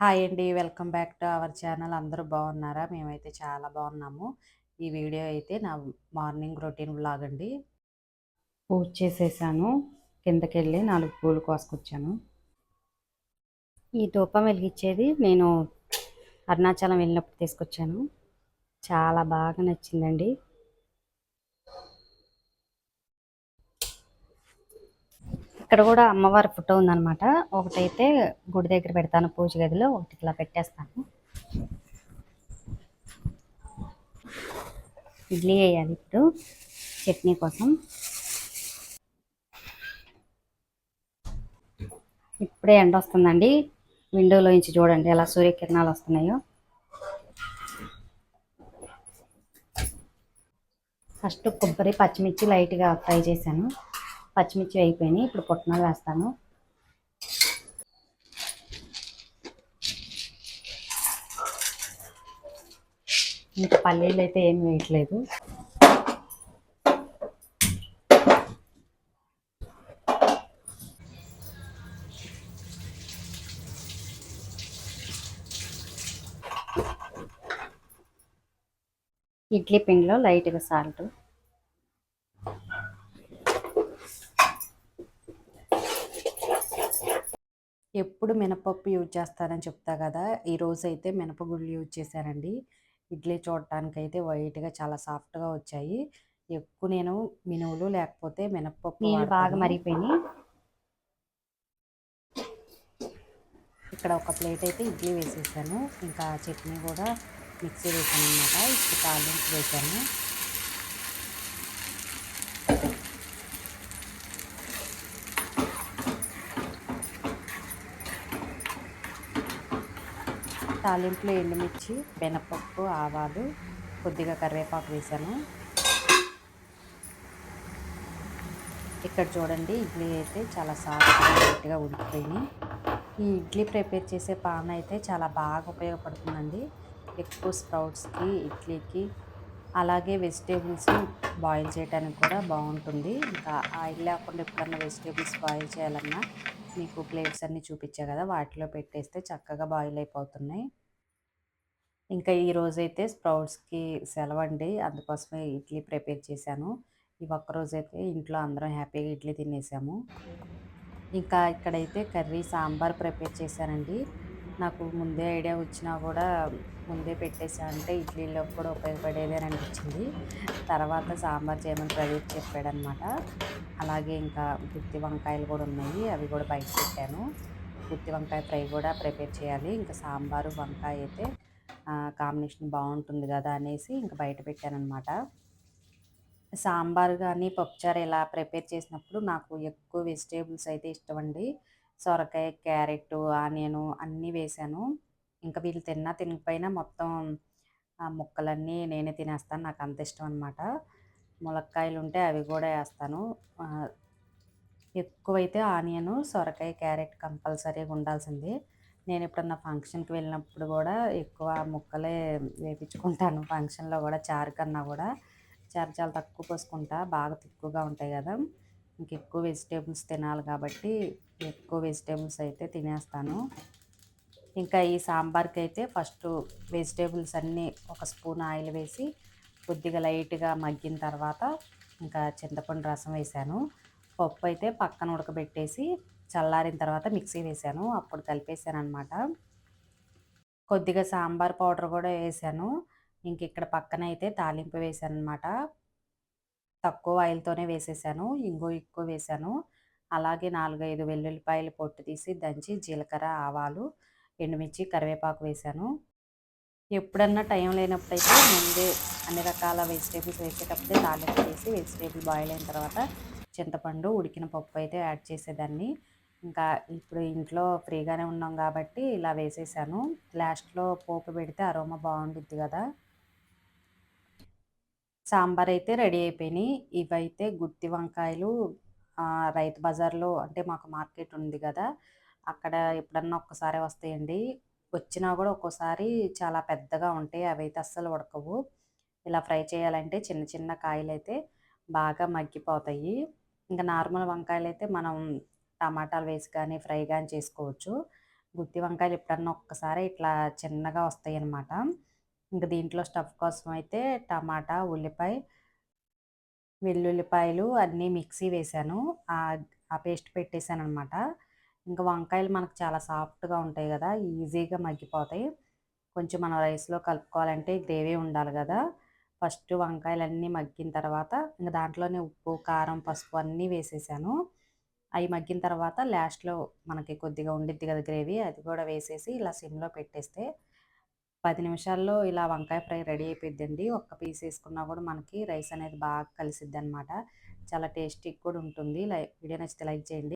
Hi అండి. Welcome back to our channel. అందరూ బాగున్నారా? మేమైతే చాలా బాగున్నాము. ఈ వీడియో అయితే నా మార్నింగ్ రొటీన్ వ్లాగ్ అండి. పూజ చేసేసాను. కిందకెళ్ళి 4 పూలు కోసుకొచ్చాను. ఈ ధూపం వెలిగించేది నేను అరుణాచలం వెళ్ళినప్పుడు తీసుకొచ్చాను. చాలా బాగా నచ్చిందండి. ఇక్కడ కూడా అమ్మవారి ఫోటో ఉందన్నమాట. ఒకటైతే గుడి దగ్గర పెడతాను పూజ గదిలో, ఒకటి ఇట్లా పెట్టేస్తాను. ఇడ్లీ వేయాలి ఇప్పుడు చట్నీ కోసం. ఇప్పుడే ఎండ వస్తుందండి. విండోలో నుంచి చూడండి ఎలా సూర్యకిరణాలు వస్తున్నాయో. ఫస్ట్ కొబ్బరి పచ్చిమిర్చి లైట్గా ఫ్రై చేశాను. పచ్చిమిర్చి అయిపోయినాయి. ఇప్పుడు పుట్నాలు వేస్తాను. ఇంకా పల్లీలు అయితే ఏం వేయట్లేదు. ఇడ్లీ పిండిలో లైట్గా సాల్ట్. ఎప్పుడు మినపప్పు యూజ్ చేస్తానని చెప్తా కదా, ఈరోజు అయితే మినపగుళ్ళు యూజ్ చేశానండి. ఇడ్లీ చూడటానికైతే వైట్గా చాలా సాఫ్ట్గా వచ్చాయి. ఎక్కువ నేను మినువులు లేకపోతే మినపప్పు నీళ్ళు బాగా మరిగిపోయినాయి. ఇక్కడ ఒక ప్లేట్ అయితే ఇడ్లీ వేసేసాను. ఇంకా చట్నీ కూడా మిక్సీ వేసాను అనమాట. ఇప్పుడు తాలింపు వేసాను. తాలింపులో ఎండుమిర్చి, మినపప్పు, ఆవాలు, కొద్దిగా కరివేపాకు వేసాను. ఇక్కడ చూడండి ఇడ్లీ అయితే చాలా సాఫ్ట్గా గట్టిగా ఉడికిపోయినాయి. ఈ ఇడ్లీ ప్రిపేర్ చేసే పాన్ అయితే చాలా బాగా ఉపయోగపడుతుందండి. ఎక్కువ స్ప్రౌట్స్కి, ఇడ్లీకి, అలాగే వెజిటేబుల్స్ బాయిల్ చేయడానికి కూడా బాగుంటుంది. ఇంకా ఆయిల్ లేకుండా ఎప్పుడన్నా వెజిటేబుల్స్ బాయిల్ చేయాలన్నా మీకు ప్లేట్స్ అన్నీ చూపించా కదా, వాటిలో పెట్టేస్తే చక్కగా బాయిల్ అయిపోతున్నాయి. ఇంకా ఈరోజైతే స్ప్రౌట్స్కి సెలవండి, అందుకోసమే ఇడ్లీ ప్రిపేర్ చేశాను. ఈ ఒక్కరోజైతే ఇంట్లో అందరం హ్యాపీగా ఇడ్లీ తినేసాము. ఇంకా ఇక్కడైతే కర్రీ సాంబార్ ప్రిపేర్ చేశానండి. నాకు ముందే ఐడియా వచ్చినా కూడా ముందే పెట్టేసా అంటే ఇడ్లీలోకి కూడా ఉపయోగపడేది అని అనిపించింది. తర్వాత సాంబార్ చేయమని ప్రదీప్ చెప్పాడనమాట. అలాగే ఇంకా గుత్తి వంకాయలు కూడా ఉన్నాయి, అవి కూడా బయట పెట్టాను. గుత్తి వంకాయ ఫ్రై కూడా ప్రిపేర్ చేయాలి. ఇంకా సాంబారు వంకాయ అయితే కాంబినేషన్ బాగుంటుంది కదా అనేసి ఇంకా బయట పెట్టానమాట. సాంబార్ కానీ పప్పుచారు ఇలా ప్రిపేర్ చేసినప్పుడు నాకు ఎక్కువ వెజిటేబుల్స్ అయితే ఇష్టమండి. సొరకాయ, క్యారెట్, ఆనియను అన్నీ వేసాను. ఇంకా వీళ్ళు తిన్నా తినకపోయినా మొత్తం ముక్కలన్నీ నేనే తినేస్తాను. నాకు అంత ఇష్టం అనమాట. ములక్కాయలు ఉంటే అవి కూడా వేస్తాను. ఎక్కువైతే ఆనియను, సొరకాయ, క్యారెట్ కంపల్సరీగా ఉండాల్సిందే. నేను ఎప్పుడన్నా ఫంక్షన్కి వెళ్ళినప్పుడు కూడా ఎక్కువ ముక్కలే వేపించుకుంటాను. ఫంక్షన్లో కూడా చారు కన్నా కూడా చారు చాలా తక్కువ పోసుకుంటా, బాగా తిక్కువగా ఉంటాయి కదా. ఇంకెక్కువ వెజిటేబుల్స్ తినాలి కాబట్టి ఎక్కువ వెజిటేబుల్స్ అయితే తినేస్తాను. ఇంకా ఈ సాంబార్కి అయితే ఫస్ట్ వెజిటేబుల్స్ అన్నీ ఒక స్పూన్ ఆయిల్ వేసి కొద్దిగా లైట్గా మగ్గిన తర్వాత ఇంకా చింతపండు రసం వేసాను. పప్పు అయితే పక్కన ఉడకబెట్టేసి చల్లారిన తర్వాత మిక్సీ వేసాను, అప్పుడు కలిపేసాను అనమాట. కొద్దిగా సాంబార్ పౌడర్ కూడా వేసాను. ఇంక ఇక్కడ పక్కన అయితే తాలింపు వేసాను అనమాట. తక్కువ ఆయిల్తోనే వేసేసాను. ఇంగువ ఎక్కువ వేసాను. అలాగే 4, 5 వెల్లుల్లిపాయలు పొట్టు తీసి దంచి జీలకర్ర, ఆవాలు, ఎండుమిర్చి, కరివేపాకు వేసాను. ఎప్పుడన్నా టైం లేనప్పుడైతే ముందే అన్ని రకాల వెజిటేబుల్స్ వేసేటప్పుడే తాలింపు వేసి వెజిటేబుల్ బాయిల్ అయిన తర్వాత చింతపండు, ఉడికిన పప్పు అయితే యాడ్ చేసేదాన్ని. ఇంకా ఇప్పుడు ఇంట్లో ఫ్రీగానే ఉన్నాం కాబట్టి ఇలా వేసేసాను. లాస్ట్లో పోపు పెడితే అరోమా బాగుండిద్ది కదా. సాంబార్ అయితే రెడీ అయిపోయినాయి. ఇవైతే గుత్తి వంకాయలు రైతు బజార్లో, అంటే మాకు మార్కెట్ ఉంది కదా, అక్కడ ఎప్పుడన్నా ఒక్కసారి వస్తాయండి. వచ్చినా కూడా ఒక్కోసారి చాలా పెద్దగా ఉంటాయి, అవైతే అస్సలు ఉడకవు. ఇలా ఫ్రై చేయాలంటే చిన్న చిన్న కాయలు అయితే బాగా మగ్గిపోతాయి. ఇంకా నార్మల్ వంకాయలు అయితే మనం టమాటాలు వేసి కానీ ఫ్రై కానీ చేసుకోవచ్చు. గుత్తి వంకాయలు ఎప్పుడన్నా ఒక్కసారి ఇట్లా చిన్నగా వస్తాయన్నమాట. ఇంక దీంట్లో స్టఫ్ కోసం అయితే టమాటా, ఉల్లిపాయ, వెల్లుల్లిపాయలు అన్నీ మిక్సీ వేశాను. ఆ పేస్ట్ పెట్టేసాననమాట. ఇంక వంకాయలు మనకు చాలా సాఫ్ట్‌గా ఉంటాయి గదా! ఈజీగా మగ్గిపోతాయి. కొంచెం మనం రైస్‌లో కలుపుకోవాలంటే గ్రేవీ ఉండాలి గదా! ఫస్ట్ వంకాయలన్నీ మగ్గిన తర్వాత ఇంక దాంట్లోనే ఉప్పు, కారం, పసుపు అన్నీ వేసేసాను. అయి మగ్గిన తర్వాత లాస్ట్‌లో మనకి కొద్దిగా ఉండిద్ది గదా గ్రేవీ, అది కూడా వేసేసి ఇలా సిమ్‌లో పెట్టేస్తే 10 నిమిషాల్లో ఇలా వంకాయ ఫ్రై రెడీ అయిపోయిద్దండి. ఒక్క పీస్ ఏసుకున్నా కూడా మనకి రైస్ అనేది బాగా కలిసిద్దనమాట. చాలా టేస్టీగా కూడా ఉంటుంది. వీడియో నచ్చితే లైక్ చేయండి.